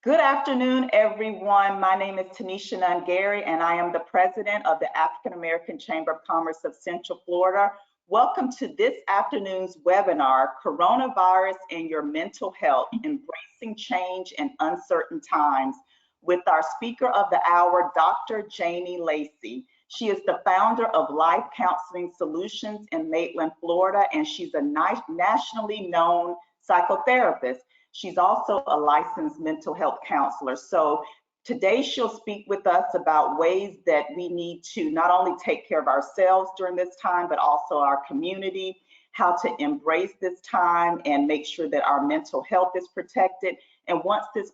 Good afternoon, everyone. My name is Tanisha Nungary, and I am the president of the African American Chamber of Commerce of Central Florida. Welcome to this afternoon's webinar, Coronavirus and Your Mental Health, Embracing Change in Uncertain Times, with our speaker of the hour, Dr. Janie Lacy. She is the founder of Life Counseling Solutions in Maitland, Florida, and she's a nationally known psychotherapist. She's also a licensed mental health counselor. So today she'll speak with us about ways that we need to not only take care of ourselves during this time, but also our community, how to embrace this time and make sure that our mental health is protected. And once this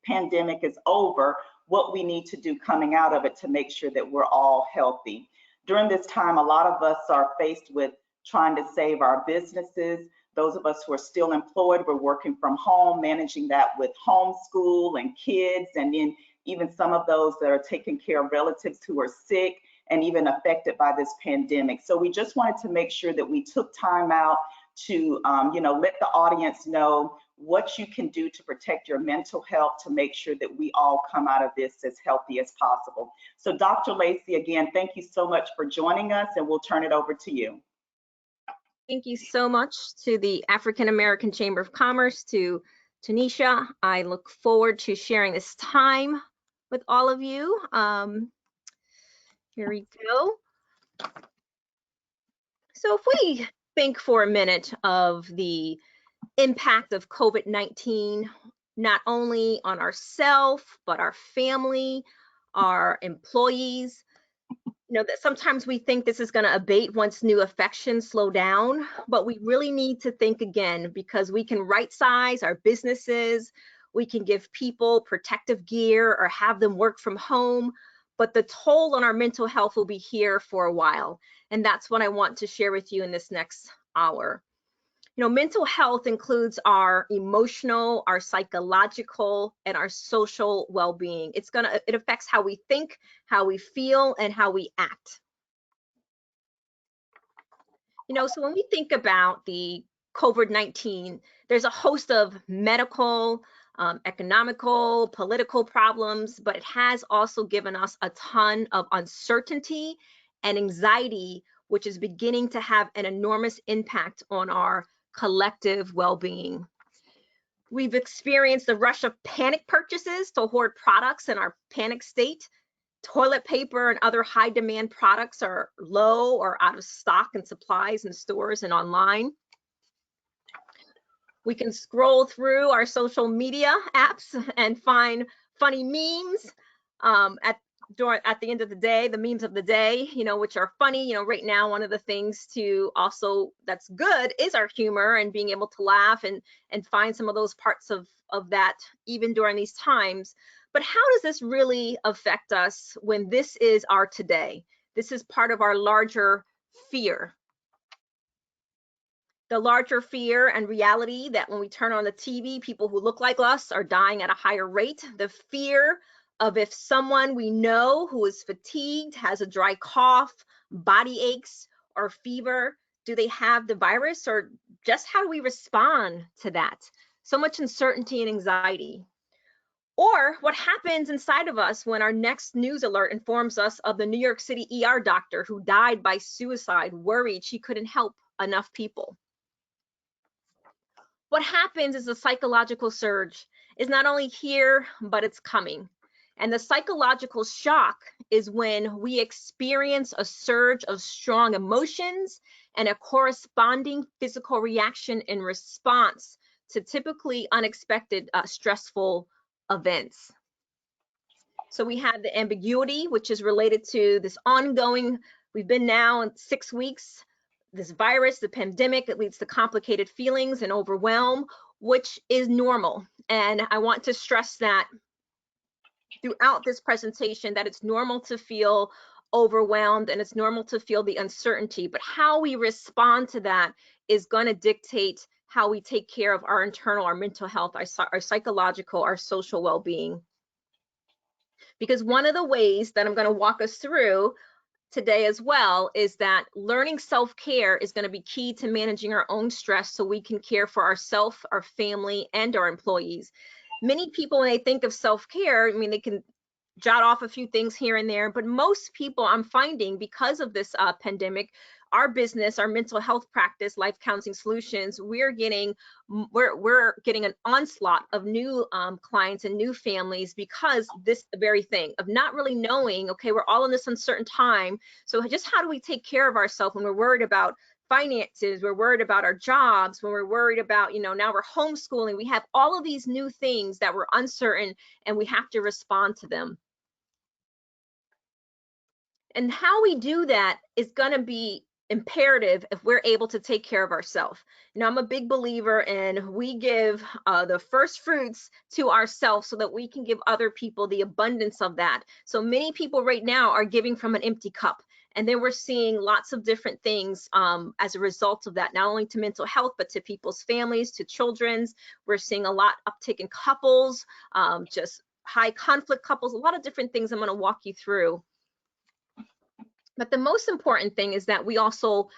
pandemic is over, what we need to do coming out of it to make sure that we're all healthy. During this time, a lot of us are faced with trying to save our businesses. Those of us who are still employed, we're working from home, managing that with homeschool and kids, and then even some of those that are taking care of relatives who are sick and even affected by this pandemic. So we just wanted to make sure that we took time out to let the audience know what you can do to protect your mental health, to make sure that we all come out of this as healthy as possible. So Dr. Lacy, again, thank you so much for joining us, and we'll turn it over to you. Thank you so much to the African American Chamber of Commerce, to Tanisha. I look forward to sharing this time with all of you. Here we go. So if we think for a minute of the impact of COVID-19, not only on ourselves, but our family, our employees, that sometimes we think this is going to abate once new infections slow down, but we really need to think again, because we can right size our businesses, we can give people protective gear or have them work from home, but the toll on our mental health will be here for a while. And that's what I want to share with you in this next hour. Mental health includes our emotional, our psychological, and our social well-being. It affects how we think, how we feel, and how we act. So when we think about the COVID-19, there's a host of medical, economical, political problems, but it has also given us a ton of uncertainty and anxiety, which is beginning to have an enormous impact on our collective well-being. We've experienced the rush of panic purchases to hoard products in our panic state. Toilet paper and other high demand products are low or out of stock in supplies in stores and online. We can scroll through our social media apps and find funny memes at the end of the day, the memes of the day, which are funny. Right now, one of the things that's good is our humor and being able to laugh and find some of those parts of that even during these times. But how does this really affect us when this is our today? This is part of our larger fear. The larger fear and reality that when we turn on the TV, people who look like us are dying at a higher rate. The fear of if someone we know who is fatigued, has a dry cough, body aches, or fever, do they have the virus, or just how do we respond to that? So much uncertainty and anxiety. Or what happens inside of us when our next news alert informs us of the New York City ER doctor who died by suicide, worried she couldn't help enough people. What happens is the psychological surge is not only here, but it's coming. And the psychological shock is when we experience a surge of strong emotions and a corresponding physical reaction in response to typically unexpected stressful events. So we have the ambiguity, which is related to this ongoing, we've been now in 6 weeks, this virus, the pandemic, it leads to complicated feelings and overwhelm, which is normal. And I want to stress that throughout this presentation, that it's normal to feel overwhelmed and it's normal to feel the uncertainty, but how we respond to that is going to dictate how we take care of our internal, our mental health, our psychological, our social well-being. Because one of the ways that I'm going to walk us through today as well is that learning self-care is going to be key to managing our own stress so we can care for ourselves, our family, and our employees. Many people, when they think of self-care, I mean, they can jot off a few things here and there, but most people, I'm finding, because of this pandemic, our business, our mental health practice, Life Counseling Solutions, we're getting an onslaught of new clients and new families because this very thing of not really knowing, okay, we're all in this uncertain time. So just how do we take care of ourselves when we're worried about finances, we're worried about our jobs, when we're worried about, now we're homeschooling, we have all of these new things that we're uncertain and we have to respond to them. And how we do that is going to be imperative if we're able to take care of ourselves. I'm a big believer in we give the first fruits to ourselves so that we can give other people the abundance of that. So many people right now are giving from an empty cup. And then we're seeing lots of different things as a result of that, not only to mental health, but to people's families, to children's. We're seeing a lot uptick in couples, just high conflict couples, a lot of different things I'm going to walk you through. But the most important thing is that we also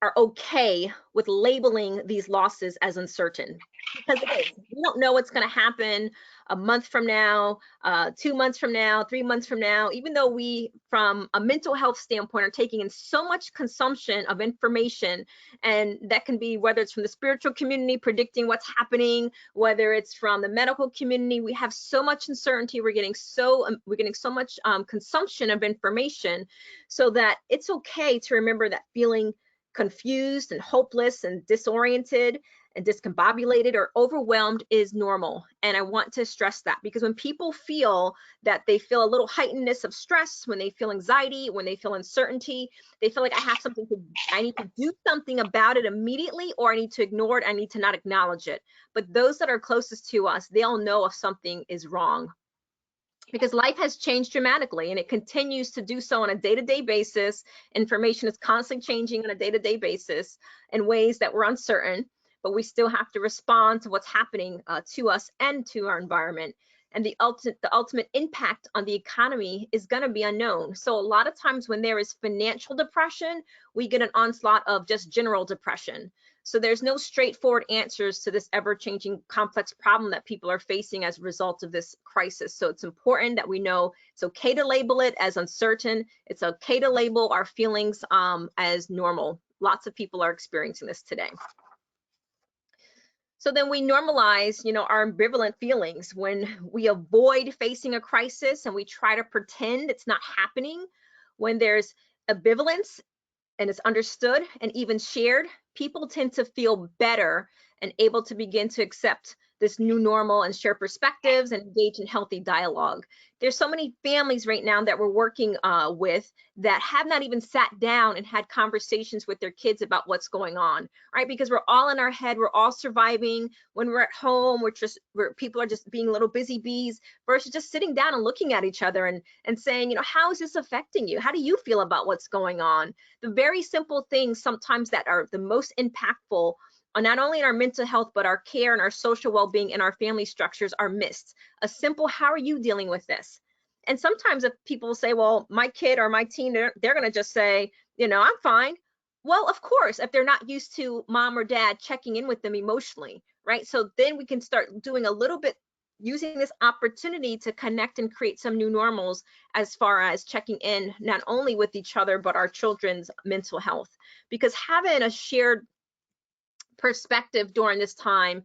are okay with labeling these losses as uncertain, because we don't know what's going to happen a month from now, 2 months from now, 3 months from now, even though we, from a mental health standpoint, are taking in so much consumption of information. And that can be whether it's from the spiritual community predicting what's happening, whether it's from the medical community. We have so much uncertainty. We're getting so much consumption of information, so that it's okay to remember that feeling confused and hopeless and disoriented and discombobulated or overwhelmed is normal. And I want to stress that, because when people feel that they feel a little heightenedness of stress, when they feel anxiety, when they feel uncertainty, they feel like I need to do something about it immediately, or I need to ignore it, I need to not acknowledge it. But those that are closest to us, they'll know if something is wrong, because life has changed dramatically and it continues to do so on a day-to-day basis. Information is constantly changing on a day-to-day basis in ways that we're uncertain, but we still have to respond to what's happening to us and to our environment. And the ultimate impact on the economy is going to be unknown. So a lot of times when there is financial depression, we get an onslaught of just general depression. So there's no straightforward answers to this ever-changing complex problem that people are facing as a result of this crisis. So it's important that we know it's okay to label it as uncertain. It's okay to label our feelings as normal. Lots of people are experiencing this today. So then we normalize, our ambivalent feelings when we avoid facing a crisis and we try to pretend it's not happening. When there's ambivalence and it's understood and even shared, people tend to feel better and able to begin to accept this new normal and share perspectives and engage in healthy dialogue. There's so many families right now that we're working with that have not even sat down and had conversations with their kids about what's going on, right? Because we're all in our head, we're all surviving. When we're at home, people are just being little busy bees, versus just sitting down and looking at each other and saying, how is this affecting you? How do you feel about what's going on? The very simple things sometimes that are the most impactful, not only in our mental health, but our care and our social well-being and our family structures, are missed. A simple, how are you dealing with this? And sometimes if people say, well, my kid or my teen, they're going to just say, I'm fine. Well, of course, if they're not used to mom or dad checking in with them emotionally, right? So then we can start doing a little bit, using this opportunity to connect and create some new normals as far as checking in, not only with each other, but our children's mental health. Because having a shared perspective during this time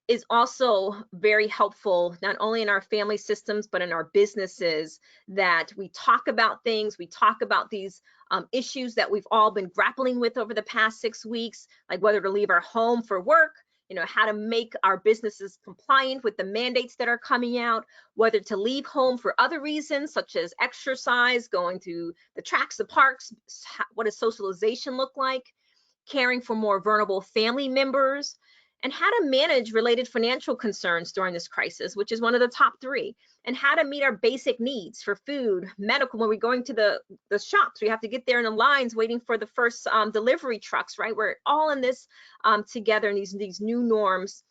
is also very helpful, not only in our family systems, but in our businesses, that we talk about things, we talk about these issues that we've all been grappling with over the past 6 weeks, like whether to leave our home for work, how to make our businesses compliant with the mandates that are coming out, whether to leave home for other reasons, such as exercise, going to the tracks, the parks, what does socialization look like, caring for more vulnerable family members, and how to manage related financial concerns during this crisis, which is one of the top 3, and how to meet our basic needs for food, medical. When we're going to the shops, we have to get there in the lines waiting for the first delivery trucks, right? We're all in this together in these new norms.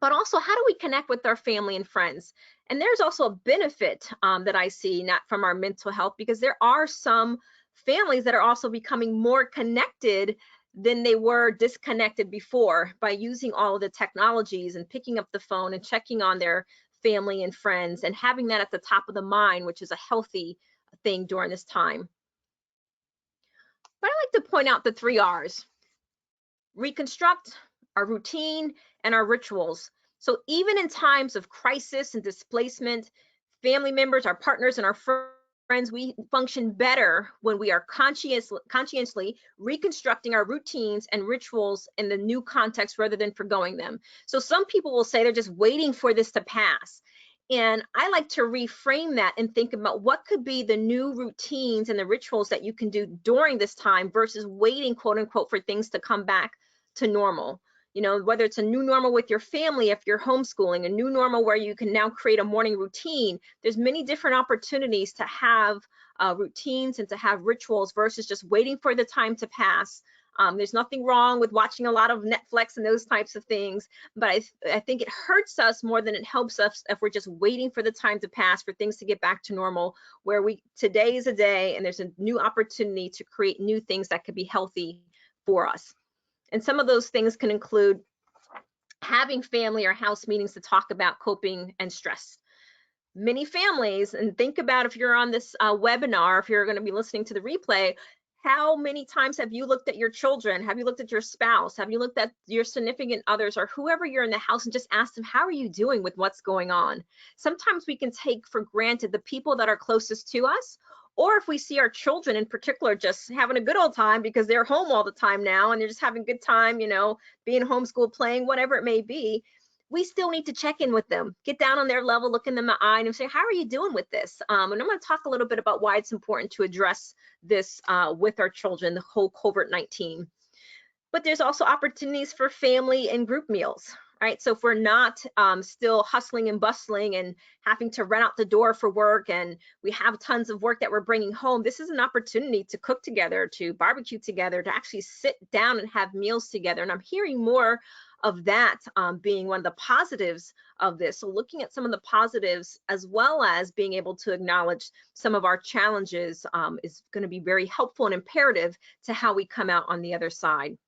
But also, how do we connect with our family and friends? And there's also a benefit that I see, not from our mental health, because there are some families that are also becoming more connected than they were disconnected before by using all of the technologies and picking up the phone and checking on their family and friends and having that at the top of the mind, which is a healthy thing during this time. But I like to point out the 3 R's: reconstruct, our routine, and our rituals. So even in times of crisis and displacement, family members, our partners, and our friends, we function better when we are conscientiously reconstructing our routines and rituals in the new context rather than forgoing them. So some people will say they're just waiting for this to pass. And I like to reframe that and think about what could be the new routines and the rituals that you can do during this time versus waiting, quote unquote, for things to come back to normal. You know, whether it's a new normal with your family, if you're homeschooling, a new normal where you can now create a morning routine. There's many different opportunities to have routines and to have rituals versus just waiting for the time to pass. There's nothing wrong with watching a lot of Netflix and those types of things, but I think it hurts us more than it helps us if we're just waiting for the time to pass for things to get back to normal, where today is a day and there's a new opportunity to create new things that could be healthy for us. And some of those things can include having family or house meetings to talk about coping and stress. Many families, and think about if you're on this webinar, if you're going to be listening to the replay, how many times have you looked at your children? Have you looked at your spouse? Have you looked at your significant others or whoever you're in the house and just asked them, how are you doing with what's going on? Sometimes we can take for granted the people that are closest to us, or if we see our children in particular just having a good old time because they're home all the time now and they're just having a good time, you know, being homeschooled, playing, whatever it may be, we still need to check in with them, get down on their level, look in them in the eye and say, how are you doing with this? And I'm going to talk a little bit about why it's important to address this with our children, the whole COVID-19. But there's also opportunities for family and group meals, right? So if we're not still hustling and bustling and having to run out the door for work and we have tons of work that we're bringing home, this is an opportunity to cook together, to barbecue together, to actually sit down and have meals together. And I'm hearing more of that being one of the positives of this. So looking at some of the positives as well as being able to acknowledge some of our challenges is going to be very helpful and imperative to how we come out on the other side.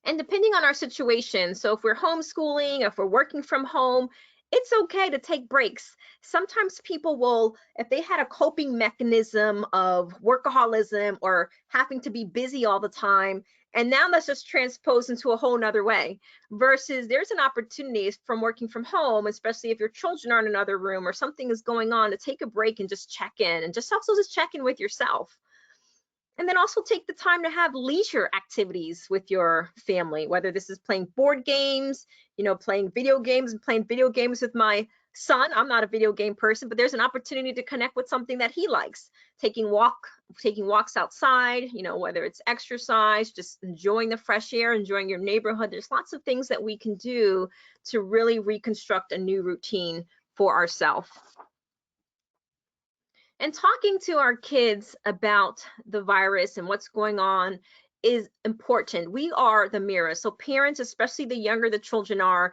And depending on our situation, so if we're homeschooling, if we're working from home, it's okay to take breaks. Sometimes people will, if they had a coping mechanism of workaholism or having to be busy all the time, and now that's just transposed into a whole nother way, versus there's an opportunity from working from home, especially if your children are in another room or something is going on, to take a break and just check in and just also just check in with yourself. And then also take the time to have leisure activities with your family, whether this is playing board games, you know, playing video games and playing video games with my son. I'm not a video game person, but there's an opportunity to connect with something that he likes. Taking walks outside, you know, whether it's exercise, just enjoying the fresh air, enjoying your neighborhood. There's lots of things that we can do to really reconstruct a new routine for ourselves. And talking to our kids about the virus and what's going on is important. We are the mirror. So parents, especially the younger the children are,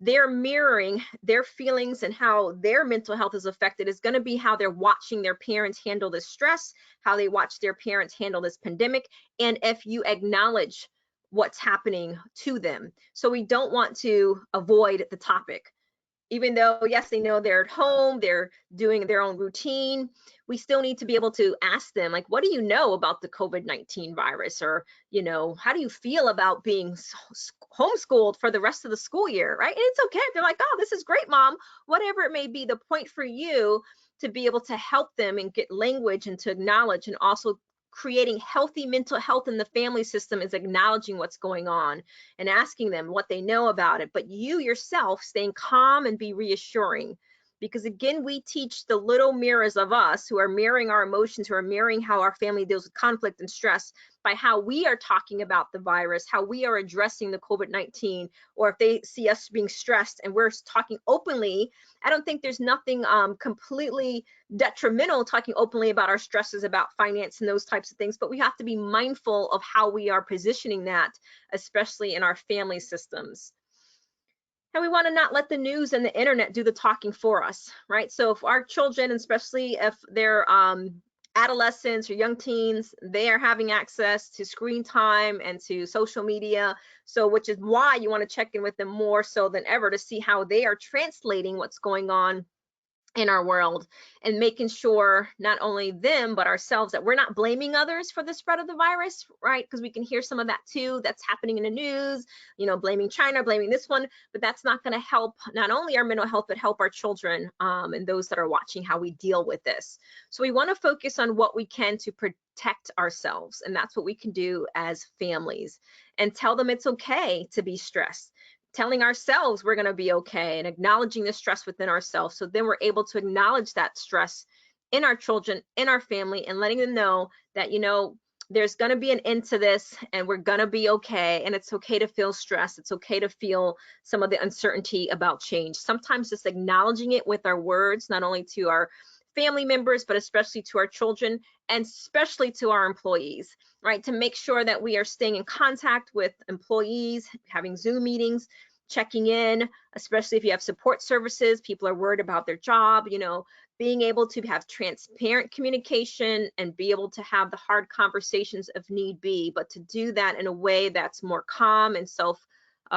they're mirroring their feelings and how their mental health is affected is going to be how they're watching their parents handle this stress, how they watch their parents handle this pandemic, and if you acknowledge what's happening to them. So we don't want to avoid the topic. Even though, yes, they know they're at home, they're doing their own routine, we still need to be able to ask them, like, what do you know about the COVID-19 virus? Or, you know, how do you feel about being homeschooled for the rest of the school year, right? And it's okay if they're like, oh, this is great, mom. Whatever it may be, the point for you to be able to help them and get language and to acknowledge and also creating healthy mental health in the family system is acknowledging what's going on and asking them what they know about it, but you yourself staying calm and be reassuring. Because again, we teach the little mirrors of us who are mirroring our emotions, who are mirroring how our family deals with conflict and stress by how we are talking about the virus, how we are addressing the COVID-19, or if they see us being stressed and we're talking openly. I don't think there's nothing completely detrimental talking openly about our stresses, about finance and those types of things, but we have to be mindful of how we are positioning that, especially in our family systems. And we want to not let the news and the internet do the talking for us, right? So if our children, especially if they're adolescents or young teens, they are having access to screen time and to social media. So, which is why you want to check in with them more so than ever to see how they are translating what's going on in our world, and making sure not only them but ourselves that we're not blaming others for the spread of the virus, right? Because we can hear some of that too, that's happening in the news, blaming China, blaming this one, but that's not going to help not only our mental health but help our children and those that are watching how we deal with this. So we want to focus on what we can to protect ourselves, and that's what we can do as families, and tell them it's okay to be stressed, telling ourselves we're going to be okay, and acknowledging the stress within ourselves. So then we're able to acknowledge that stress in our children, in our family, and letting them know that, there's going to be an end to this and we're going to be okay. And it's okay to feel stress. It's okay to feel some of the uncertainty about change. Sometimes just acknowledging it with our words, not only to our family members, but especially to our children, and especially to our employees, right? To make sure that we are staying in contact with employees, having Zoom meetings, checking in, especially if you have support services, people are worried about their job, being able to have transparent communication and be able to have the hard conversations if need be, but to do that in a way that's more calm and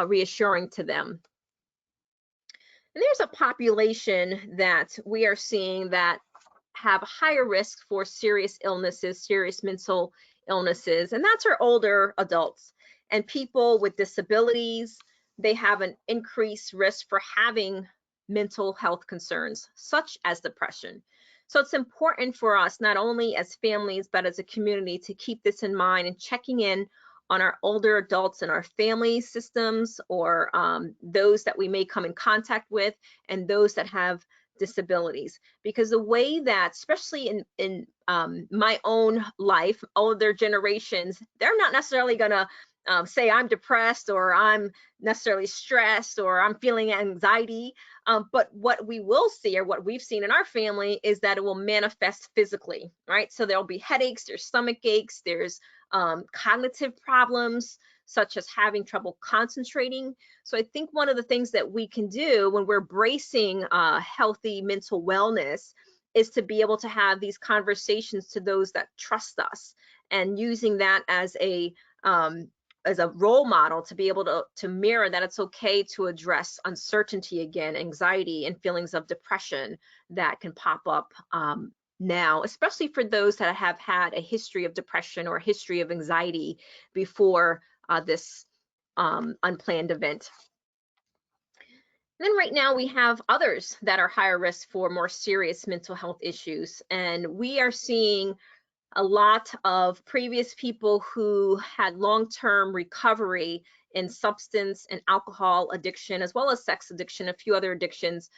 reassuring to them. And there's a population that we are seeing that have higher risk for serious illnesses, serious mental illnesses, and that's our older adults and people with disabilities. They have an increased risk for having mental health concerns, such as depression. So it's important for us, not only as families, but as a community, to keep this in mind and checking in on our older adults in our family systems, or those that we may come in contact with, and those that have disabilities. Because the way that, especially in my own life, older generations, they're not necessarily gonna say I'm depressed or I'm necessarily stressed or I'm feeling anxiety. But what we will see, or what we've seen in our family, is that it will manifest physically, right? So there'll be headaches, there's stomach aches, there's cognitive problems, such as having trouble concentrating. So I think one of the things that we can do when we're bracing healthy mental wellness is to be able to have these conversations to those that trust us, and using that as a role model to be able to mirror that it's okay to address uncertainty again, anxiety, and feelings of depression that can pop up now, especially for those that have had a history of depression or a history of anxiety before this unplanned event. And then right now we have others that are higher risk for more serious mental health issues, and we are seeing a lot of previous people who had long-term recovery in substance and alcohol addiction, as well as sex addiction, a few other addictions,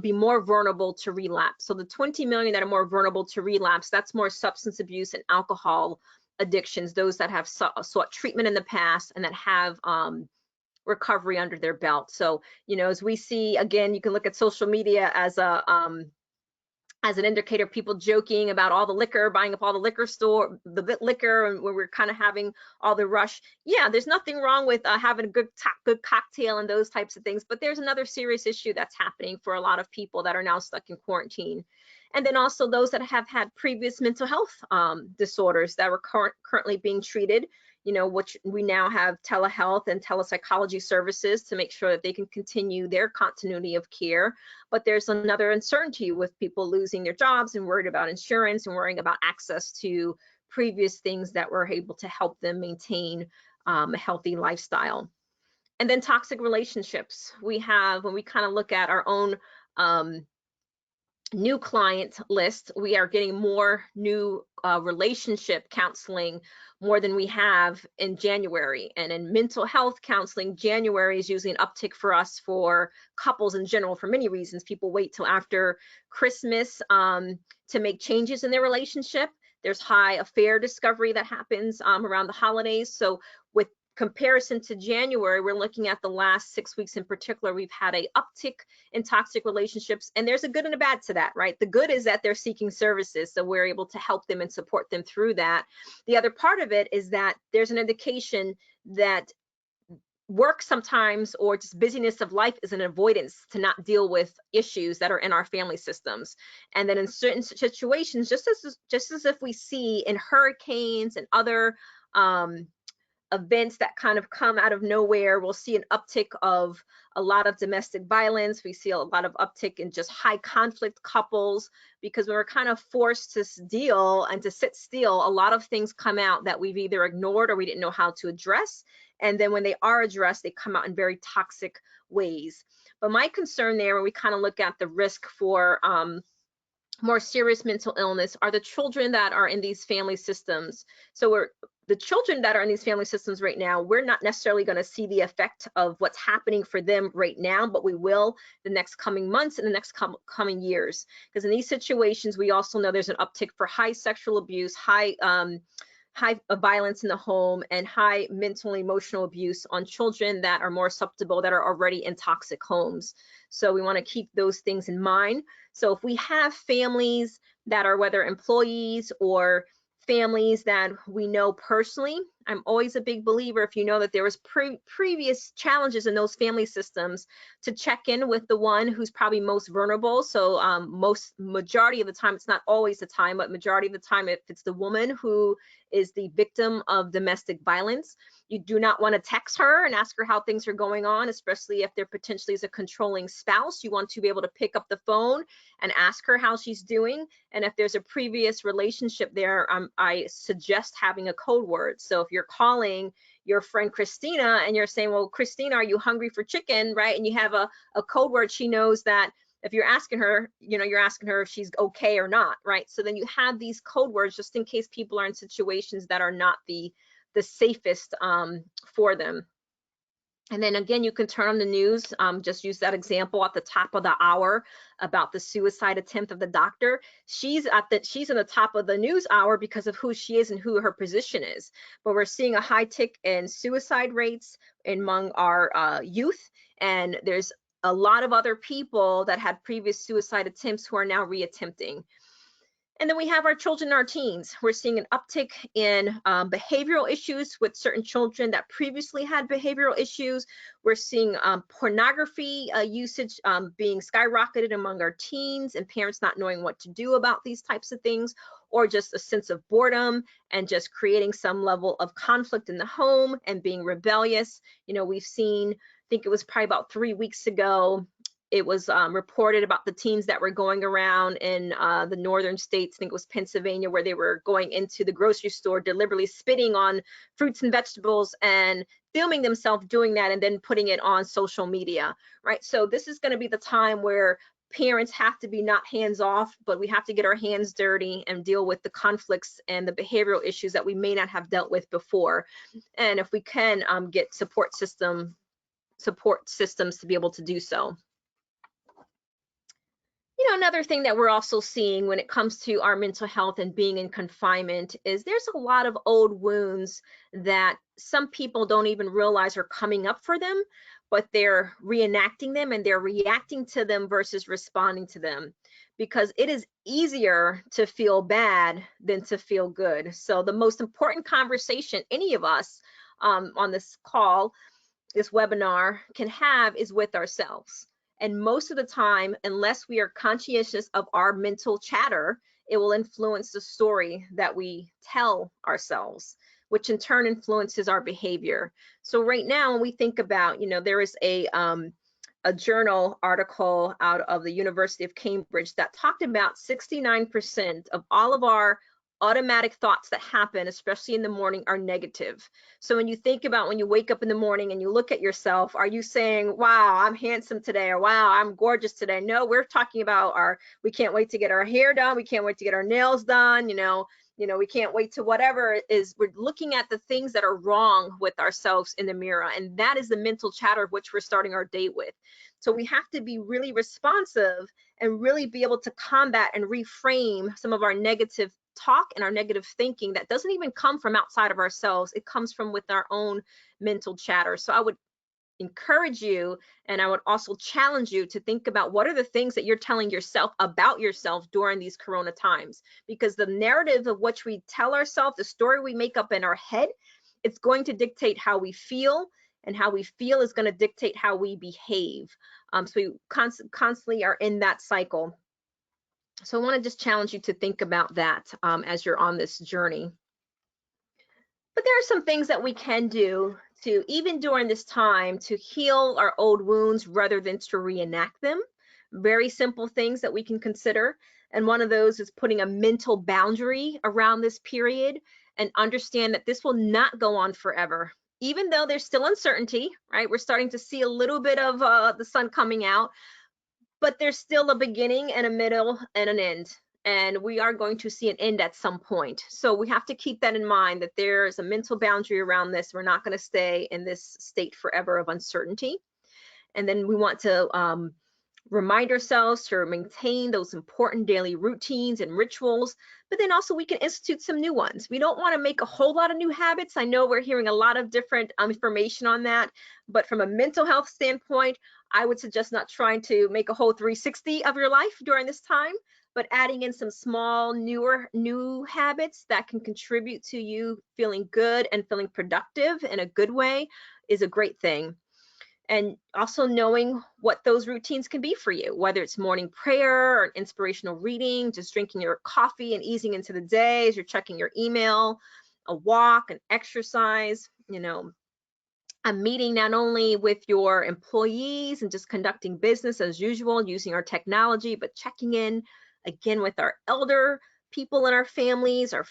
be more vulnerable to relapse. So the 20 million that are more vulnerable to relapse, that's more substance abuse and alcohol addictions, those that have sought treatment in the past and that have recovery under their belt. So, as we see, again, you can look at social media as an indicator of people joking about all the liquor, buying up all the liquor, and where we're kind of having all the rush. Yeah, there's nothing wrong with having a good cocktail and those types of things, but there's another serious issue that's happening for a lot of people that are now stuck in quarantine. And then also those that have had previous mental health disorders that were currently being treated, which we now have telehealth and telepsychology services to make sure that they can continue their continuity of care. But there's another uncertainty with people losing their jobs and worried about insurance and worrying about access to previous things that were able to help them maintain a healthy lifestyle. And then toxic relationships. We have, when we kind of look at our own new client list, we are getting more new relationship counseling more than we have in January. And in mental health counseling, January is usually an uptick for us for couples in general for many reasons. People wait till after Christmas to make changes in their relationship. There's high affair discovery that happens around the holidays. So with comparison to January, we're looking at the last 6 weeks in particular, we've had a uptick in toxic relationships, and there's a good and a bad to that, right? The good is that they're seeking services, so we're able to help them and support them through that. The other part of it is that there's an indication that work sometimes, or just busyness of life, is an avoidance to not deal with issues that are in our family systems. And then in certain situations, just as if we see in hurricanes and other events that kind of come out of nowhere, we'll see an uptick of a lot of domestic violence. We see a lot of uptick in just high conflict couples, because when we're kind of forced to deal and to sit still, a lot of things come out that we've either ignored or we didn't know how to address. And then when they are addressed, they come out in very toxic ways. But my concern there, when we kind of look at the risk for more serious mental illness, are the children that are in these family systems. So the children that are in these family systems right now, we're not necessarily going to see the effect of what's happening for them right now, but we will the next coming months and the next coming years. Because in these situations, we also know there's an uptick for high sexual abuse, high violence in the home, and high mental and emotional abuse on children that are more susceptible, that are already in toxic homes. So we want to keep those things in mind. So if we have families that are, whether employees or families that we know personally, I'm always a big believer, if you know that there was previous challenges in those family systems, to check in with the one who's probably most vulnerable. So majority of the time, it's not always the time, but majority of the time, if it's the woman who is the victim of domestic violence, you do not want to text her and ask her how things are going on, especially if there potentially is a controlling spouse. You want to be able to pick up the phone and ask her how she's doing. And if there's a previous relationship there, I suggest having a code word. So if you're calling your friend Christina and you're saying, well, Christina, are you hungry for chicken, right? And you have a code word, she knows that if you're asking her, you're asking her if she's okay or not, right? So then you have these code words just in case people are in situations that are not the safest for them. And then again, you can turn on the news. Just use that example at the top of the hour about the suicide attempt of the doctor. She's in the top of the news hour because of who she is and who her position is. But we're seeing a high tick in suicide rates among our youth, and there's a lot of other people that had previous suicide attempts who are now reattempting. And then we have our children and our teens. We're seeing an uptick in behavioral issues with certain children that previously had behavioral issues. We're seeing pornography usage being skyrocketed among our teens, and parents not knowing what to do about these types of things, or just a sense of boredom and just creating some level of conflict in the home and being rebellious. We've seen, I think it was probably about 3 weeks ago, it was reported about the teens that were going around in the northern states, I think it was Pennsylvania, where they were going into the grocery store, deliberately spitting on fruits and vegetables and filming themselves doing that and then putting it on social media, right? So this is going to be the time where parents have to be not hands off, but we have to get our hands dirty and deal with the conflicts and the behavioral issues that we may not have dealt with before. And if we can get support systems to be able to do so. Another thing that we're also seeing when it comes to our mental health and being in confinement is there's a lot of old wounds that some people don't even realize are coming up for them, but they're reenacting them and they're reacting to them versus responding to them, because it is easier to feel bad than to feel good. So the most important conversation any of us on this call, this webinar, can have is with ourselves. And most of the time, unless we are conscientious of our mental chatter, it will influence the story that we tell ourselves, which in turn influences our behavior. So right now, when we think about, there is a journal article out of the University of Cambridge that talked about 69% of all of our automatic thoughts that happen, especially in the morning, are negative. So when you think about when you wake up in the morning and you look at yourself, are you saying, wow, I'm handsome today, or wow, I'm gorgeous today? No, we're talking about we can't wait to get our hair done, we can't wait to get our nails done, we can't wait to whatever it is. We're looking at the things that are wrong with ourselves in the mirror, and that is the mental chatter of which we're starting our day with. So we have to be really responsive and really be able to combat and reframe some of our negative talk and our negative thinking that doesn't even come from outside of ourselves. It comes from with our own mental chatter. So I would encourage you, and I would also challenge you to think about what are the things that you're telling yourself about yourself during these corona times, because the narrative of which we tell ourselves, the story we make up in our head, it's going to dictate how we feel, and how we feel is going to dictate how we behave. So we constantly are in that cycle. So I want to just challenge you to think about that as you're on this journey. But there are some things that we can do to, even during this time, to heal our old wounds rather than to reenact them. Very simple things that we can consider. And one of those is putting a mental boundary around this period and understand that this will not go on forever. Even though there's still uncertainty, right? We're starting to see a little bit of the sun coming out, but there's still a beginning and a middle and an end. And we are going to see an end at some point. So we have to keep that in mind, that there's a mental boundary around this. We're not going to stay in this state forever of uncertainty. And then we want to remind ourselves to maintain those important daily routines and rituals, but then also we can institute some new ones. We don't want to make a whole lot of new habits. I know we're hearing a lot of different information on that, but from a mental health standpoint, I would suggest not trying to make a whole 360 of your life during this time, but adding in some small, new habits that can contribute to you feeling good and feeling productive in a good way is a great thing. And also knowing what those routines can be for you, whether it's morning prayer or inspirational reading, just drinking your coffee and easing into the day as you're checking your email, a walk, an exercise, a meeting not only with your employees and just conducting business as usual using our technology, but checking in again with our elder people in our families, our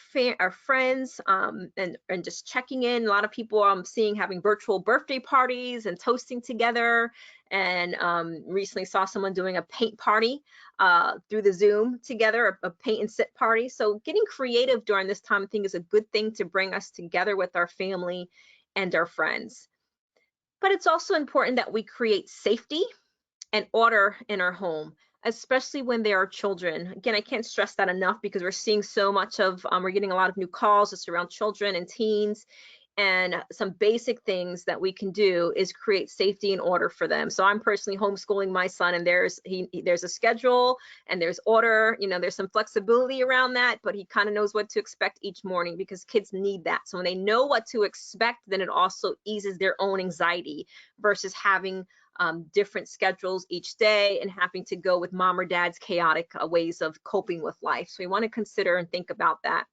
friends, and just checking in. A lot of people I'm seeing having virtual birthday parties and toasting together. And recently saw someone doing a paint party through the Zoom together, a paint and sit party. So getting creative during this time, I think, is a good thing to bring us together with our family and our friends. But it's also important that we create safety and order in our home, especially when there are children. Again, I can't stress that enough, because we're seeing so much of, we're getting a lot of new calls just around children and teens. And some basic things that we can do is create safety and order for them. So I'm personally homeschooling my son, and there's a schedule and there's order. There's some flexibility around that, but he kind of knows what to expect each morning, because kids need that. So when they know what to expect, then it also eases their own anxiety versus having different schedules each day and having to go with mom or dad's chaotic ways of coping with life. So we want to consider and think about that.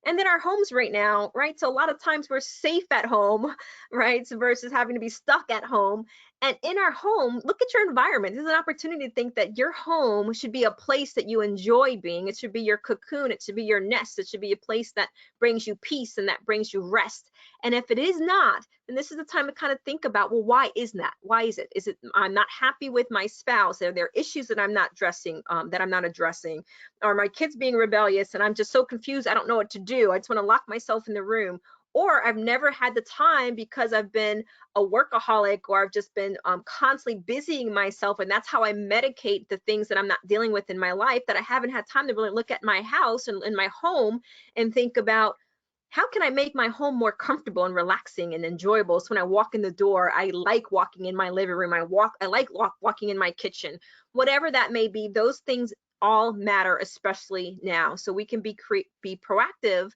And then our homes right now, right? So a lot of times we're safe at home, right? So versus having to be stuck at home. And in our home, look at your environment. This is an opportunity to think that your home should be a place that you enjoy being. It should be your cocoon. It should be your nest. It should be a place that brings you peace and that brings you rest. And if it is not, then this is the time to kind of think about, well, why isn't that? Why is it? Is it I'm not happy with my spouse? Are there issues that I'm not addressing? Are my kids being rebellious and I'm just so confused, I don't know what to do. I just want to lock myself in the room. Or I've never had the time because I've been a workaholic, or I've just been constantly busying myself, and that's how I medicate the things that I'm not dealing with in my life, that I haven't had time to really look at my house and in my home and think about, how can I make my home more comfortable and relaxing and enjoyable? So when I walk in the door, I like walking in my living room. I like walking in my kitchen. Whatever that may be, those things all matter, especially now. So we can be proactive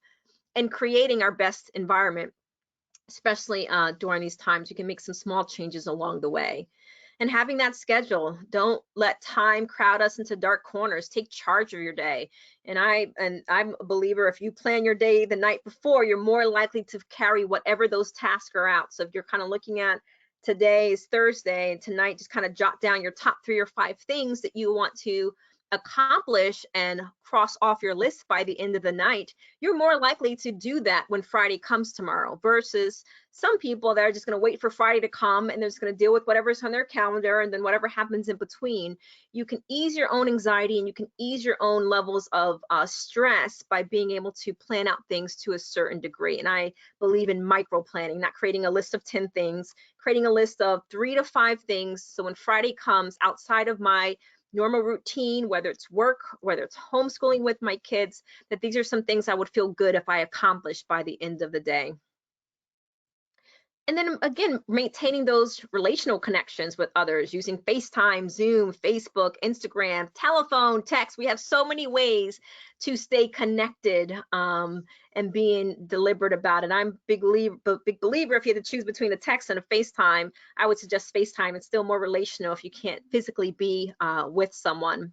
in creating our best environment, especially during these times. We can make some small changes along the way. And having that schedule, don't let time crowd us into dark corners. Take charge of your day. And I'm a believer, if you plan your day the night before, you're more likely to carry whatever those tasks are out. So if you're kind of looking at today is Thursday, and tonight just kind of jot down your top 3 or 5 things that you want to accomplish and cross off your list by the end of the night, you're more likely to do that when Friday comes tomorrow, versus some people that are just going to wait for Friday to come and they're just going to deal with whatever's on their calendar and then whatever happens in between. You can ease your own anxiety and you can ease your own levels of stress by being able to plan out things to a certain degree. And I believe in micro planning, not creating a list of 10 things, creating a list of 3 to 5 things. So when Friday comes, outside of my normal routine, whether it's work, whether it's homeschooling with my kids, that these are some things I would feel good if I accomplished by the end of the day. And then again, maintaining those relational connections with others using FaceTime, Zoom, Facebook, Instagram, telephone, text. We have so many ways to stay connected and being deliberate about it. I'm a big believer if you had to choose between a text and a FaceTime, I would suggest FaceTime. It's still more relational if you can't physically be with someone.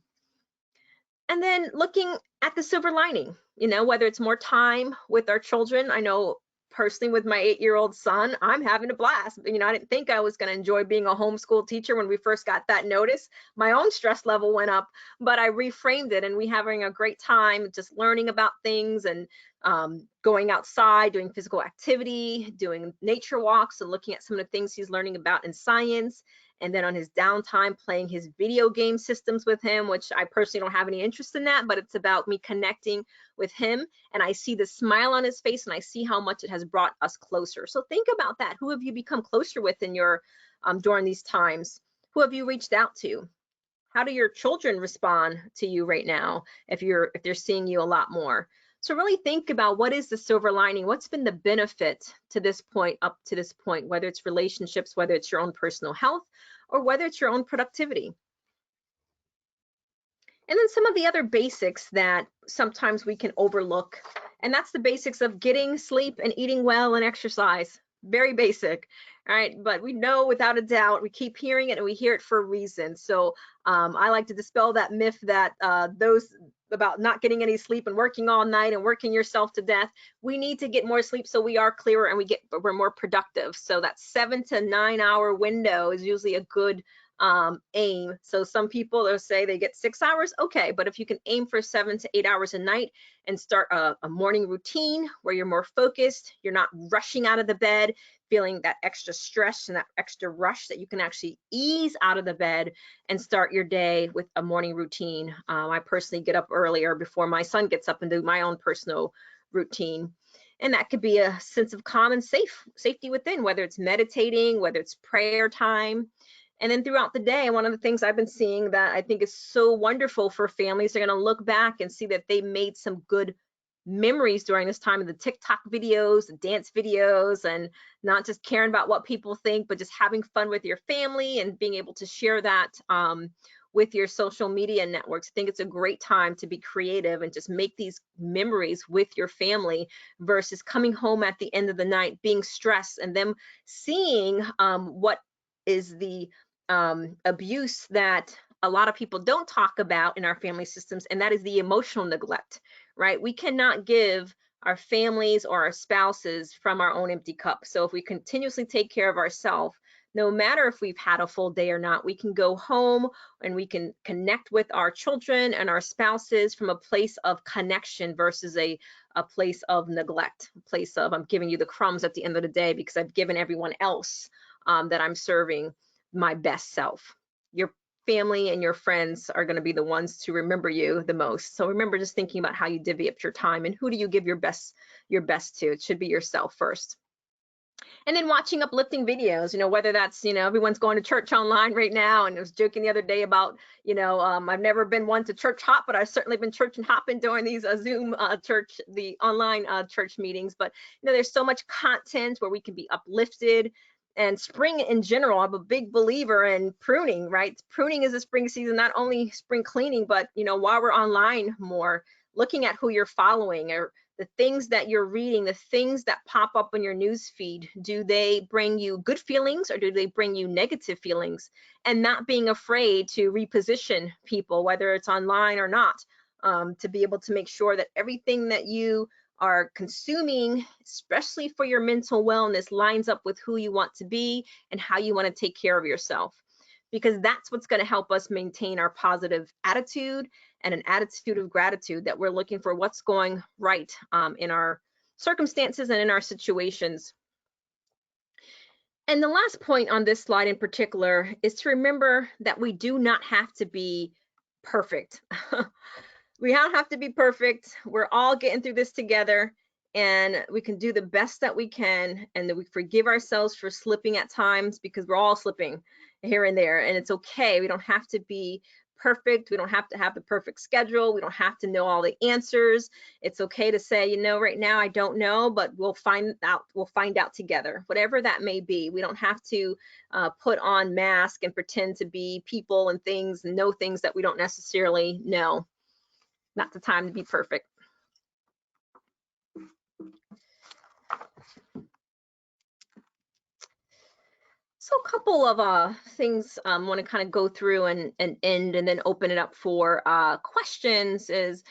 And then looking at the silver lining, whether it's more time with our children. I know personally with my 8-year-old son, I'm having a blast. I didn't think I was going to enjoy being a homeschool teacher when we first got that notice. My own stress level went up, but I reframed it, and we're having a great time just learning about things and going outside, doing physical activity, doing nature walks, and looking at some of the things he's learning about in science. And then on his downtime, playing his video game systems with him, which I personally don't have any interest in that, but it's about me connecting with him. And I see the smile on his face, and I see how much it has brought us closer. So think about that. Who have you become closer with in your during these times? Who have you reached out to? How do your children respond to you right now if they're seeing you a lot more? So really think about what is the silver lining, what's been the benefit to this point, up to this point, whether it's relationships, whether it's your own personal health, or whether it's your own productivity. And then some of the other basics that sometimes we can overlook, and that's the basics of getting sleep and eating well and exercise. Very basic, all right? But we know without a doubt, we keep hearing it and we hear it for a reason. So I like to dispel that myth that those about not getting any sleep and working all night and working yourself to death. We need to get more sleep so we are clearer and we're more productive. So that 7 to 9 hour window is usually a good aim. So some people will say they get 6 hours, okay, but if you can aim for 7 to 8 hours a night and start a morning routine where you're more focused, you're not rushing out of the bed, feeling that extra stress and that extra rush, that you can actually ease out of the bed and start your day with a morning routine. I personally get up earlier before my son gets up and do my own personal routine. And that could be a sense of calm and safety within, whether it's meditating, whether it's prayer time. And then throughout the day, one of the things I've been seeing that I think is so wonderful for families, they're going to look back and see that they made some good memories during this time of the TikTok videos, the dance videos, and not just caring about what people think, but just having fun with your family and being able to share that with your social media networks. I think it's a great time to be creative and just make these memories with your family versus coming home at the end of the night being stressed and them seeing what is the abuse that a lot of people don't talk about in our family systems, and that is the emotional neglect, right? We cannot give our families or our spouses from our own empty cup. So if we continuously take care of ourselves, no matter if we've had a full day or not, we can go home and we can connect with our children and our spouses from a place of connection versus a place of neglect, a place of I'm giving you the crumbs at the end of the day because I've given everyone else that I'm serving my best self. Your family and your friends are going to be the ones to remember you the most. So remember just thinking about how you divvy up your time and who do you give your best to. It should be yourself first. And then watching uplifting videos, whether that's, everyone's going to church online right now. And I was joking the other day about, I've never been one to church hop, but I've certainly been church and hopping during these Zoom the online church meetings. But, there's so much content where we can be uplifted. And spring in general, I'm a big believer in pruning, right? Pruning is a spring season, not only spring cleaning, but, while we're online more, looking at who you're following or the things that you're reading, the things that pop up in your news feed, do they bring you good feelings or do they bring you negative feelings? And not being afraid to reposition people, whether it's online or not, to be able to make sure that everything that you are consuming, especially for your mental wellness, lines up with who you want to be and how you want to take care of yourself. Because that's what's going to help us maintain our positive attitude and an attitude of gratitude that we're looking for what's going right in our circumstances and in our situations. And the last point on this slide in particular is to remember that we do not have to be perfect. We don't have to be perfect. We're all getting through this together, and we can do the best that we can, and that we forgive ourselves for slipping at times because we're all slipping here and there, and it's okay. We don't have to be perfect. We don't have to have the perfect schedule. We don't have to know all the answers. It's okay to say, you know, right now I don't know, but we'll find out. We'll find out together, whatever that may be. We don't have to put on masks and pretend to be people and things and know things that we don't necessarily know. Not the time to be perfect. So a couple of things I want to kind of go through and end and then open it up for questions is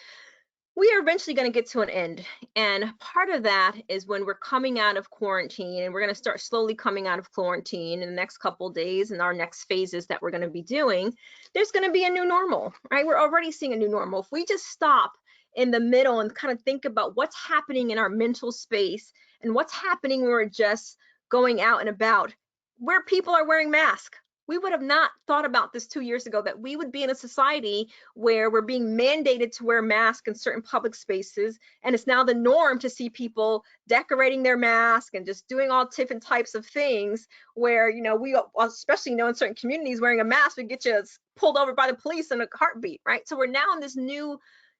we are eventually going to get to an end. And part of that is when we're coming out of quarantine, and we're going to start slowly coming out of quarantine in the next couple of days and our next phases that we're going to be doing, there's going to be a new normal, right? We're already seeing a new normal. If we just stop in the middle and kind of think about what's happening in our mental space and what's happening when we're just going out and about, where people are wearing masks. We would have not thought about this 2 years ago, that we would be in a society where we're being mandated to wear masks in certain public spaces. And it's now the norm to see people decorating their mask and just doing all different types of things where, you know, we especially know in certain communities, wearing a mask would get you pulled over by the police in a heartbeat, right? So we're now in this new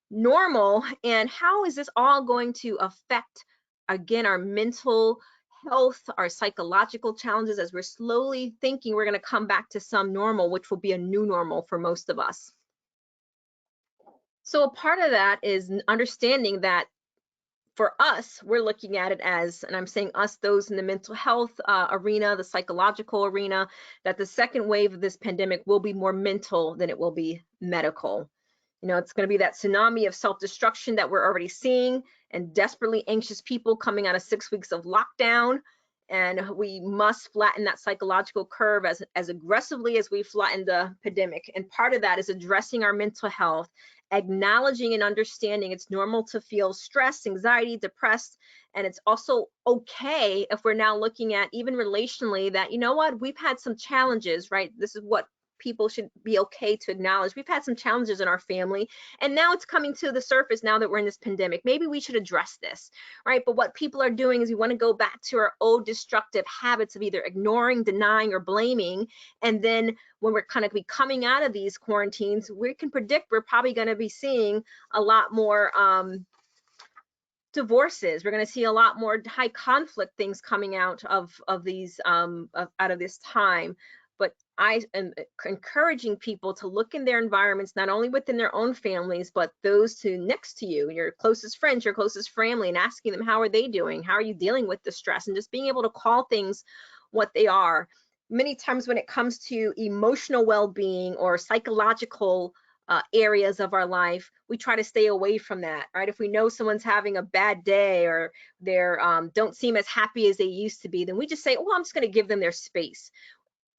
normal. And how is this all going to affect, again, our mental health, our psychological challenges, as we're slowly thinking we're going to come back to some normal, which will be a new normal for most of us. So a part of that is understanding that for us, we're looking at it as, and I'm saying us, those in the mental health arena, the psychological arena, that the second wave of this pandemic will be more mental than it will be medical. You know, it's going to be that tsunami of self-destruction that we're already seeing, and desperately anxious people coming out of 6 weeks of lockdown. And we must flatten that psychological curve as aggressively as we flattened the pandemic. And part of that is addressing our mental health, acknowledging and understanding it's normal to feel stress, anxiety, depressed. And it's also okay if we're now looking at even relationally that, you know what, we've had some challenges, right? This is what people should be okay to acknowledge. We've had some challenges in our family, and now it's coming to the surface now that we're in this pandemic. Maybe we should address this, right? But what people are doing is we want to go back to our old destructive habits of either ignoring, denying, or blaming. And then when we're kind of be coming out of these quarantines, we can predict we're probably going to be seeing a lot more divorces. We're going to see a lot more high conflict things coming out of these out of this time. But I am encouraging people to look in their environments, not only within their own families, but those next to you, your closest friends, your closest family, and asking them, how are they doing? How are you dealing with the stress? And just being able to call things what they are. Many times when it comes to emotional well-being or psychological areas of our life, we try to stay away from that, right? If we know someone's having a bad day or they're don't seem as happy as they used to be, then we just say, oh, I'm just going to give them their space.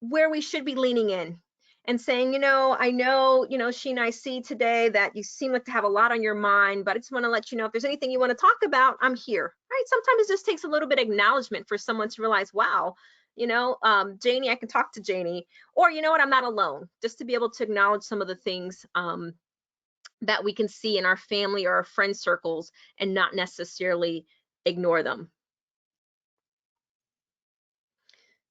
Where we should be leaning in and saying, you know, I know, you know, Sheena, I see today that you seem like to have a lot on your mind, but I just want to let you know if there's anything you want to talk about, I'm here, right? Sometimes it just takes a little bit of acknowledgement for someone to realize, wow, you know, Janie, I can talk to Janie, or you know what, I'm not alone, just to be able to acknowledge some of the things that we can see in our family or our friend circles and not necessarily ignore them.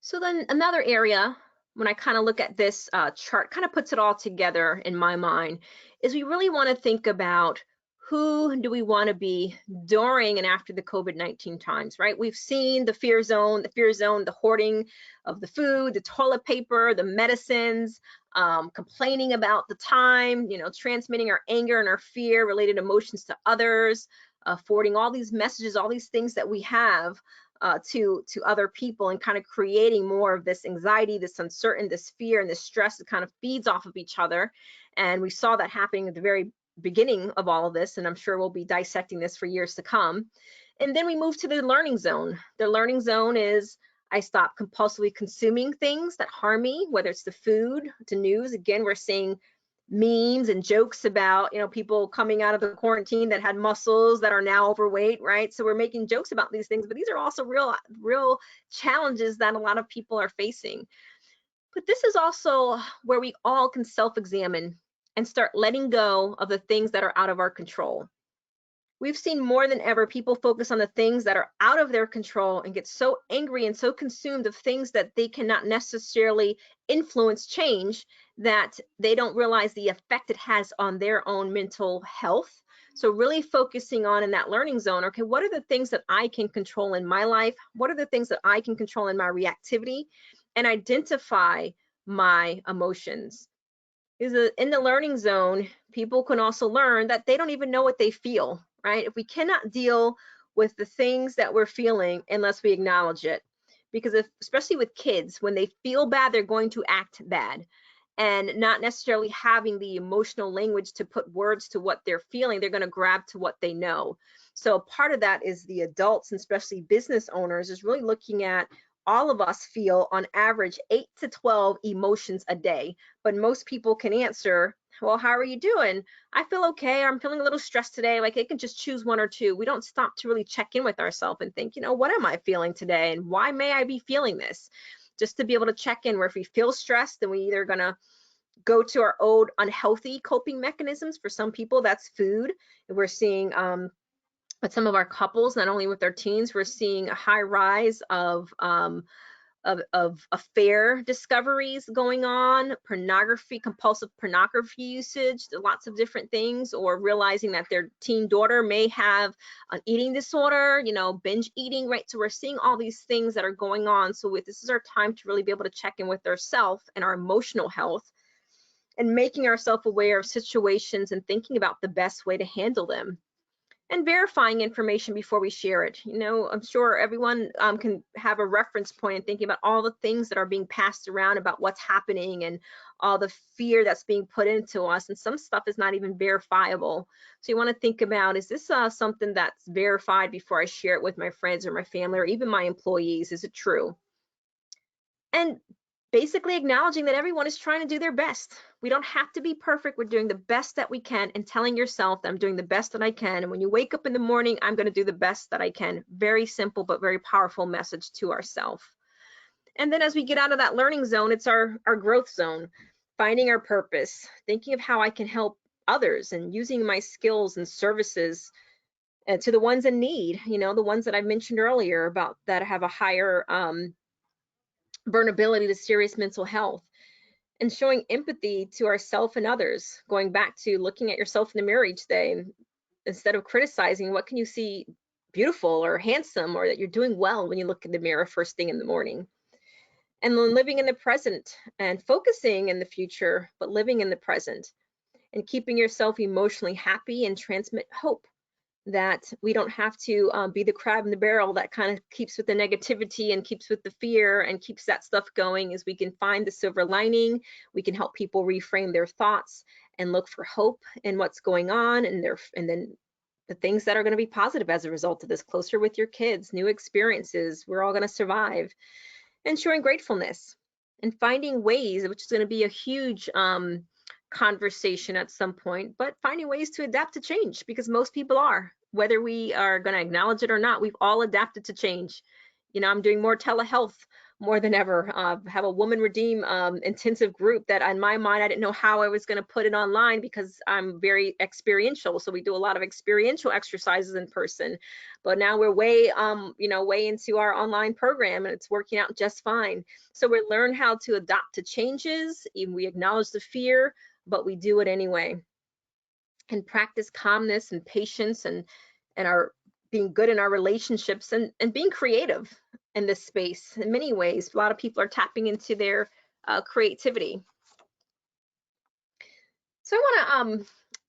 So then another area, when I kind of look at this chart, kind of puts it all together in my mind, is we really want to think about who do we want to be during and after the COVID-19 times, right? We've seen the fear zone, the hoarding of the food, the toilet paper, the medicines, complaining about the time, you know, transmitting our anger and our fear related emotions to others, forwarding all these messages, all these things that we have to other people, and kind of creating more of this anxiety, this uncertainty, this fear, and this stress that kind of feeds off of each other. And we saw that happening at the very beginning of all of this, and I'm sure we'll be dissecting this for years to come. And then we move to the learning zone. The learning zone is I stop compulsively consuming things that harm me, whether it's the food, to news. Again, we're seeing memes and jokes about, you know, people coming out of the quarantine that had muscles that are now overweight, right? So we're making jokes about these things, but these are also real challenges that a lot of people are facing. But this is also where we all can self-examine and start letting go of the things that are out of our control. We've seen more than ever people focus on the things that are out of their control and get so angry and so consumed of things that they cannot necessarily influence change that they don't realize the effect it has on their own mental health. So really focusing on in that learning zone, okay, what are the things that I can control in my life? What are the things that I can control in my reactivity? And identify my emotions. Because in the learning zone, people can also learn that they don't even know what they feel, right? If we cannot deal with the things that we're feeling unless we acknowledge it, because especially with kids, when they feel bad, they're going to act bad, and not necessarily having the emotional language to put words to what they're feeling, they're going to grab to what they know. So part of that is the adults, and especially business owners, is really looking at all of us feel on average 8 to 12 emotions a day, but most people can answer, well, how are you doing? I feel okay. I'm feeling a little stressed today. Like, they can just choose one or two. We don't stop to really check in with ourselves and think, what am I feeling today? And why may I be feeling this? Just to be able to check in, where if we feel stressed, then we either going to go to our old unhealthy coping mechanisms. For some people, that's food. And we're seeing with some of our couples, not only with their teens, we're seeing a high rise of affair discoveries going on, pornography, compulsive pornography usage, lots of different things, or realizing that their teen daughter may have an eating disorder, binge eating, right? So we're seeing all these things that are going on. So this is our time to really be able to check in with ourselves and our emotional health, and making ourselves aware of situations and thinking about the best way to handle them, and verifying information before we share it. I'm sure everyone can have a reference point in thinking about all the things that are being passed around about what's happening and all the fear that's being put into us. And some stuff is not even verifiable. So you want to think about, is this something that's verified before I share it with my friends or my family or even my employees? Is it true? And basically acknowledging that everyone is trying to do their best. We don't have to be perfect. We're doing the best that we can, and telling yourself that I'm doing the best that I can. And when you wake up in the morning, I'm going to do the best that I can. Very simple, but very powerful message to ourselves. And then as we get out of that learning zone, it's our growth zone, finding our purpose, thinking of how I can help others and using my skills and services to the ones in need, the ones that I mentioned earlier about that have a higher vulnerability to serious mental health, and showing empathy to ourselves and others, going back to looking at yourself in the mirror each day, and instead of criticizing, what can you see beautiful or handsome or that you're doing well when you look in the mirror first thing in the morning. And then living in the present and focusing in the future, but living in the present, and keeping yourself emotionally happy and transmit hope, that we don't have to be the crab in the barrel that kind of keeps with the negativity and keeps with the fear and keeps that stuff going. As we can find the silver lining, we can help people reframe their thoughts and look for hope in what's going on, and then the things that are going to be positive as a result of this. Closer with your kids, new experiences, we're all going to survive. And showing gratefulness and finding ways, which is going to be a huge conversation at some point, but finding ways to adapt to change, because most people are, whether we are going to acknowledge it or not, we've all adapted to change. I'm doing more telehealth more than ever. Have a Woman Redeem intensive group that in my mind, I didn't know how I was going to put it online because I'm very experiential. So we do a lot of experiential exercises in person, but now we're way into our online program, and it's working out just fine. So we learn how to adapt to changes. We acknowledge the fear, but we do it anyway, and practice calmness and patience, and our being good in our relationships, and being creative in this space. In many ways, a lot of people are tapping into their creativity. So I want to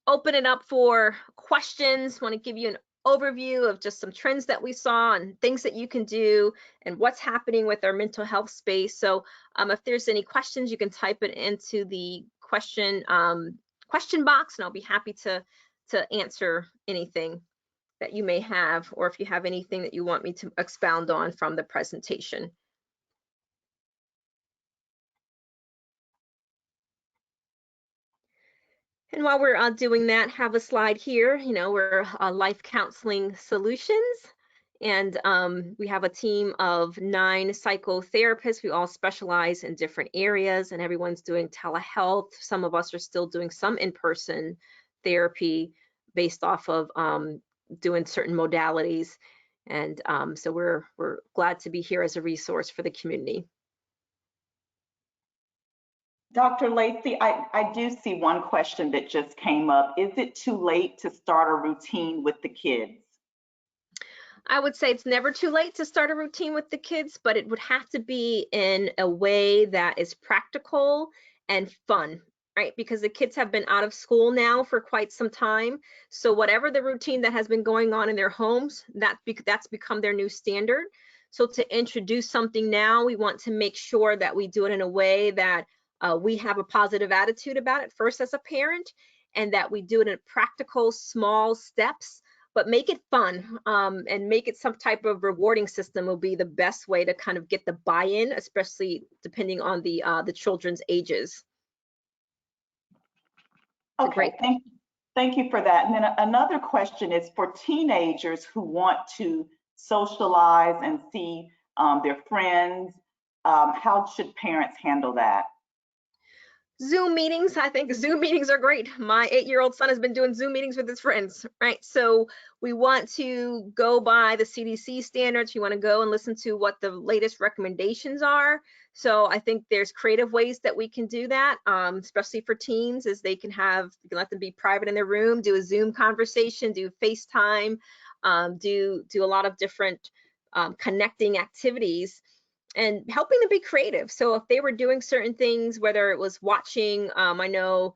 open it up for questions. Want to give you an overview of just some trends that we saw and things that you can do and what's happening with our mental health space. So if there's any questions, you can type it into the question box, and I'll be happy to answer anything that you may have, or if you have anything that you want me to expound on from the presentation. And while we're doing that, have a slide here. We're Life Counseling Solutions, and we have a team of 9 psychotherapists. We all specialize in different areas, and everyone's doing telehealth. Some of us are still doing some in-person therapy based off of doing certain modalities. And so we're glad to be here as a resource for the community. Dr. Lacy, I do see one question that just came up. Is it too late to start a routine with the kids? I would say it's never too late to start a routine with the kids, but it would have to be in a way that is practical and fun, right? Because the kids have been out of school now for quite some time. So whatever the routine that has been going on in their homes, that's become their new standard. So to introduce something now, we want to make sure that we do it in a way that we have a positive attitude about it first as a parent, and that we do it in practical, small steps, but make it fun, and make it some type of rewarding system will be the best way to kind of get the buy-in, especially depending on the children's ages. Okay, thank you for that. And then another question is for teenagers who want to socialize and see their friends, how should parents handle that? Zoom meetings, I think Zoom meetings are great. My 8-year-old son has been doing Zoom meetings with his friends, right? So we want to go by the CDC standards. You want to go and listen to what the latest recommendations are. So I think there's creative ways that we can do that, especially for teens, is you can let them be private in their room, do a Zoom conversation, do FaceTime, do a lot of different connecting activities, and helping them be creative. So if they were doing certain things, whether it was watching, I know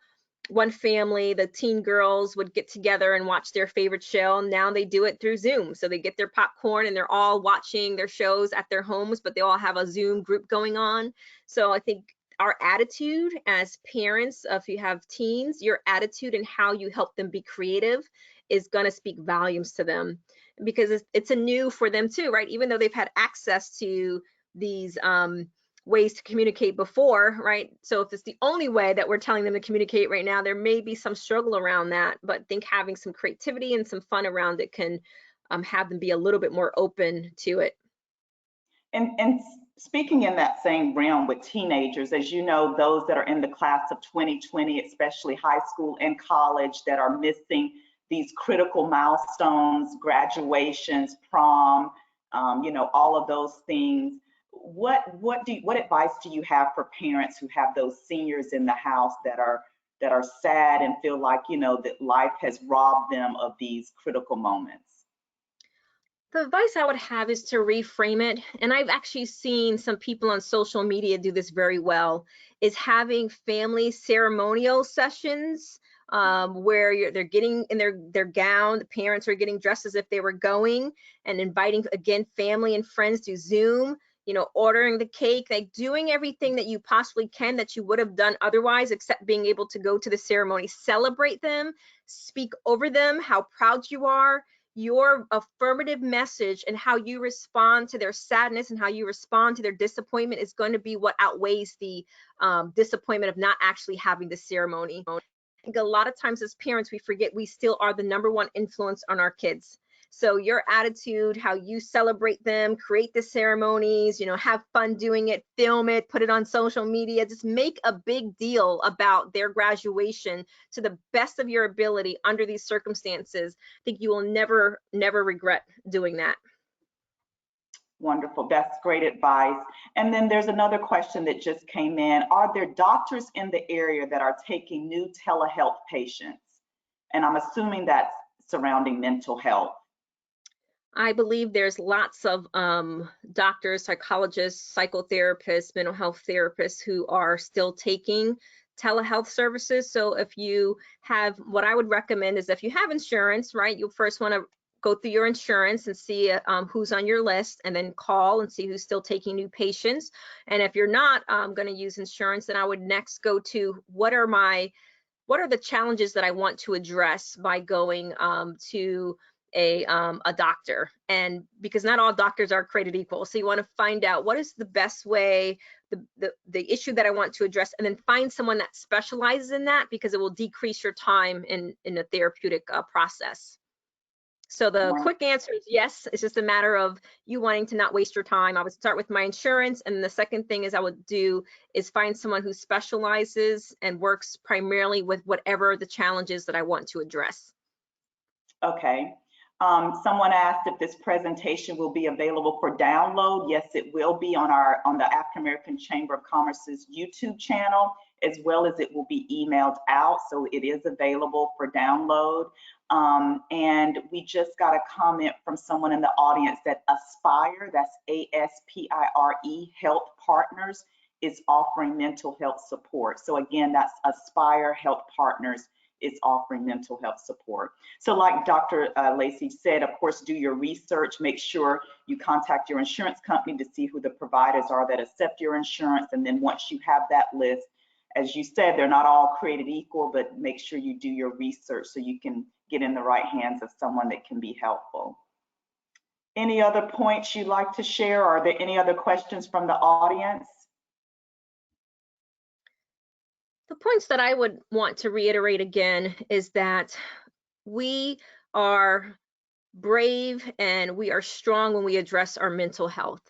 one family, the teen girls would get together and watch their favorite show. Now they do it through Zoom. So they get their popcorn and they're all watching their shows at their homes, but they all have a Zoom group going on. So I think our attitude as parents, if you have teens, your attitude and how you help them be creative is going to speak volumes to them, because it's a new for them too, right? Even though they've had access to these ways to communicate before, right? So if it's the only way that we're telling them to communicate right now, there may be some struggle around that, but I think having some creativity and some fun around it can have them be a little bit more open to it. And speaking in that same realm with teenagers, as you know, those that are in the class of 2020, especially high school and college, that are missing these critical milestones, graduations, prom, all of those things. What advice do you have for parents who have those seniors in the house that are sad and feel like, that life has robbed them of these critical moments? The advice I would have is to reframe it, and I've actually seen some people on social media do this very well, is having family ceremonial sessions where they're getting in their gown, the parents are getting dressed as if they were going, and inviting, again, family and friends to Zoom, ordering the cake, like doing everything that you possibly can that you would have done otherwise, except being able to go to the ceremony. Celebrate them, speak over them, how proud you are. Your affirmative message and how you respond to their sadness and how you respond to their disappointment is going to be what outweighs the disappointment of not actually having the ceremony. I think a lot of times as parents, we forget we still are the #1 influence on our kids. So your attitude, how you celebrate them, create the ceremonies, have fun doing it, film it, put it on social media, just make a big deal about their graduation to the best of your ability under these circumstances. I think you will never regret doing that. Wonderful. That's great advice. And then there's another question that just came in. Are there doctors in the area that are taking new telehealth patients? And I'm assuming that's surrounding mental health. I believe there's lots of doctors, psychologists, psychotherapists, mental health therapists who are still taking telehealth services. So if you have, what I would recommend is if you have insurance, right, you'll first want to go through your insurance and see who's on your list, and then call and see who's still taking new patients. And if you're not going to use insurance, then I would next go to what are the challenges that I want to address by going to a doctor, and because not all doctors are created equal, so you want to find out what is the best way, the issue that I want to address, and then find someone that specializes in that, because it will decrease your time in a therapeutic process. So the quick answer is yes. It's just a matter of you wanting to not waste your time. I would start with my insurance, and the second thing is I would do is find someone who specializes and works primarily with whatever the challenges that I want to address. Okay. Someone asked if this presentation will be available for download. Yes, it will be on the African American Chamber of Commerce's YouTube channel, as well as it will be emailed out. So it is available for download. And we just got a comment from someone in the audience that Aspire, that's ASPIRE Health Partners, is offering mental health support. So again, that's Aspire Health Partners is offering mental health support. So like Dr. Lacy said, of course, do your research, make sure you contact your insurance company to see who the providers are that accept your insurance. And then once you have that list, as you said, they're not all created equal, but make sure you do your research so you can get in the right hands of someone that can be helpful. Any other points you'd like to share? Are there any other questions from the audience? The points that I would want to reiterate again is that we are brave and we are strong when we address our mental health.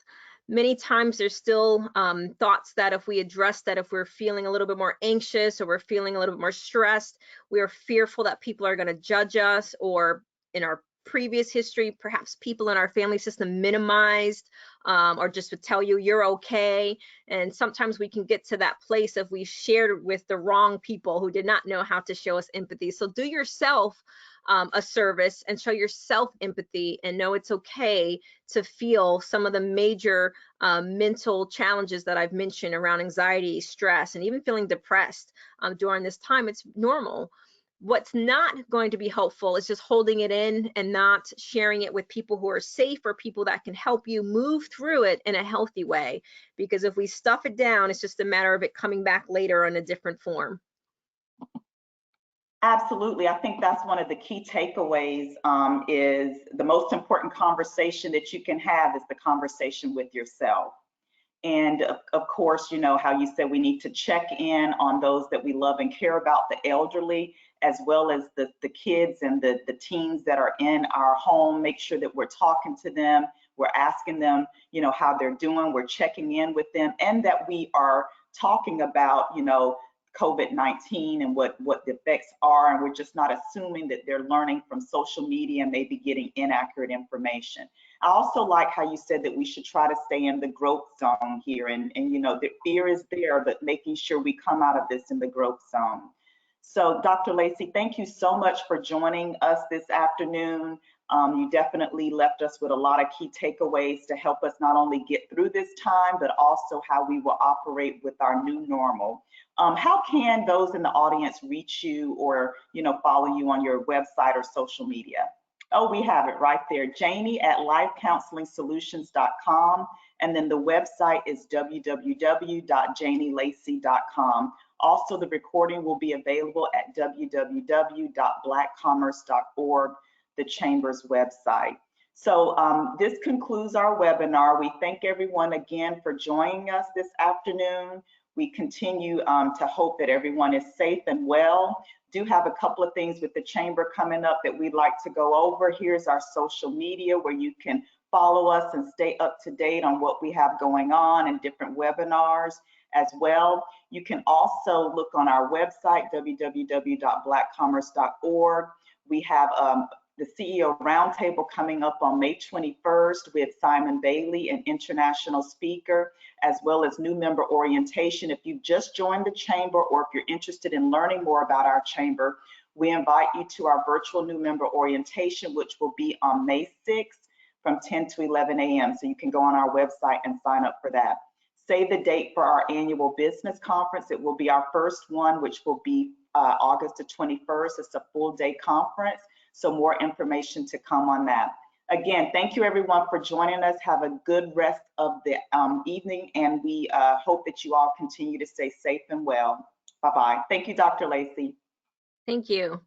Many times there's still thoughts that if we address that, if we're feeling a little bit more anxious or we're feeling a little bit more stressed, we are fearful that people are going to judge us, or in our previous history, perhaps people in our family system minimized or just would tell you you're okay. And sometimes we can get to that place if we shared with the wrong people who did not know how to show us empathy. So do yourself a service and show yourself empathy, and know it's okay to feel some of the major mental challenges that I've mentioned around anxiety, stress, and even feeling depressed during this time. It's normal. What's not going to be helpful is just holding it in and not sharing it with people who are safe or people that can help you move through it in a healthy way. Because if we stuff it down, it's just a matter of it coming back later in a different form. Absolutely. I think that's one of the key takeaways, is the most important conversation that you can have is the conversation with yourself. And of course, you know how you said we need to check in on those that we love and care about, the elderly, as well as the kids and the teens that are in our home. Make sure that we're talking to them, we're asking them, you know, how they're doing, we're checking in with them, and that we are talking about, you know, COVID-19 and what the effects are, and we're just not assuming that they're learning from social media and maybe getting inaccurate information. I also like how you said that we should try to stay in the growth zone here, and you know, the fear is there, but making sure we come out of this in the growth zone. So Dr. Lacy, thank you so much for joining us this afternoon. You definitely left us with a lot of key takeaways to help us not only get through this time, but also how we will operate with our new normal. How can those in the audience reach you or, you know, follow you on your website or social media? Oh, we have it right there. Janie at lifecounseling.solutions.com. And then the website is www.janielacy.com. Also, the recording will be available at www.blackcommerce.org, the Chamber's website. So this concludes our webinar. We thank everyone again for joining us this afternoon. We continue to hope that everyone is safe and well. Do have a couple of things with the Chamber coming up that we'd like to go over. Here's our social media where you can follow us and stay up to date on what we have going on and different webinars as well. You can also look on our website, www.blackcommerce.org. We have the CEO Roundtable coming up on May 21st with Simon Bailey, an international speaker, as well as new member orientation. If you've just joined the Chamber or if you're interested in learning more about our Chamber, we invite you to our virtual new member orientation, which will be on May 6th from 10 to 11 a.m. So you can go on our website and sign up for that. Save the date for our annual business conference. It will be our first one, which will be August the 21st. It's a full day conference. So more information to come on that. Again, thank you everyone for joining us. Have a good rest of the evening, and we hope that you all continue to stay safe and well. Bye-bye. Thank you, Dr. Lacy. Thank you.